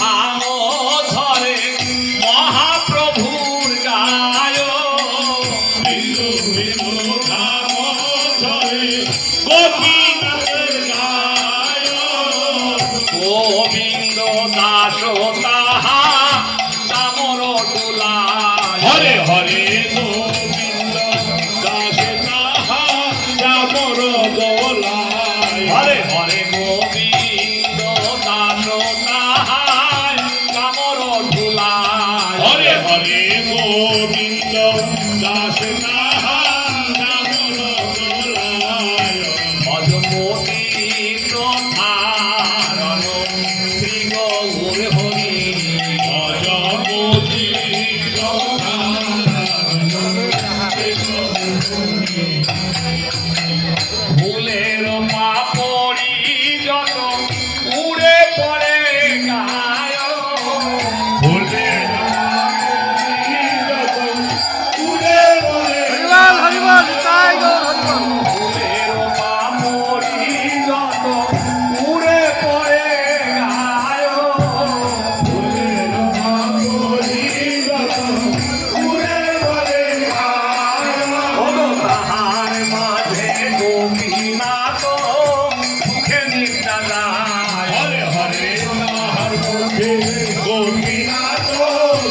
ধাম ধরে মহাপ্রভুর গায় বিন্দু বিন্দু ধাম ধরে গোপীনাথের গায় গোবিন্দ দাস তাহা চামর ডুলায় হরে হরে গোবিন্দ দাস তাহা চামর দোলায় হরে হরে গোবিন্দ দাস তাহায় চামর ডুলায় হরে হরে গোবিন্দ দাস তাহা চামর দোলায় অজপতি ধারণ শ্রী গৌর হরি অজপতি ফুলের পাপড়ি যত উড়ে পড়ে গায় ফুলের উড়ে পড়ে হরিবল হরিবল তাই গৌর হরিবল ফুলের পাপড়ি যত উড়ে পড়ে গায় ফুলের পাপড়ি যত উড়ে পড়ে কোনো তাহার মাঝে গোপীনাথ সুখে নিদ্রা যায় হরে হরে তাহার মধ্যে গোপীনাথ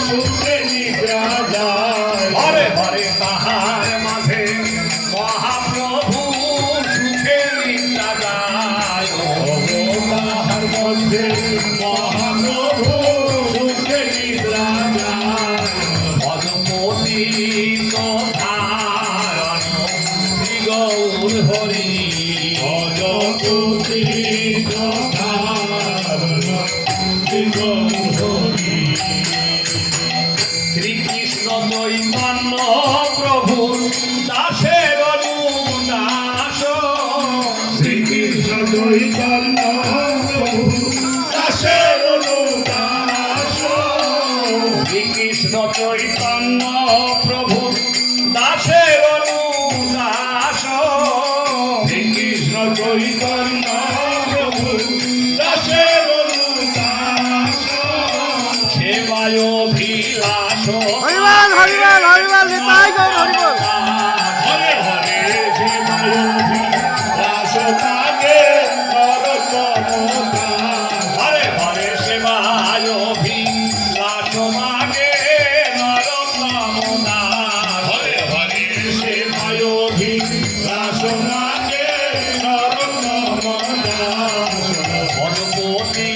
সুখে নিদ্রা যায় হরে হরে তাহার মাঝে মহাপ্রভু সুখে নিদ্রা যায় তাহার মধ্যে মহাপ্রভু সুখে নিদ্রা যায় পদমতি ধারণ শ্রী গৌর হরি অজপতি শ্রীকৃষ্ণ চৈতন্য প্রভু দাসের দাস শ্রীকৃষ্ণ চৈতন্য দাসের দাস শ্রীকৃষ্ণ চৈতন্য প্রভু দাসের দাস শ্রীকৃষ্ণ চৈতন্য প্রভু দাসের দাস সেবায় বিলাস হরিবল হরিবল হরিবল তাই গৌর হরিবল হরে হরে শিবায় দাস তাকে নরকমতা হরে হরে সেবায় বিলাস মাগে নর কামনা হরে হরে শিবায় দাস তাকে নরকমতা পদপতি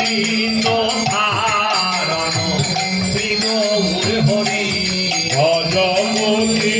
ধারণ শ্রী গৌর হরি অজপতি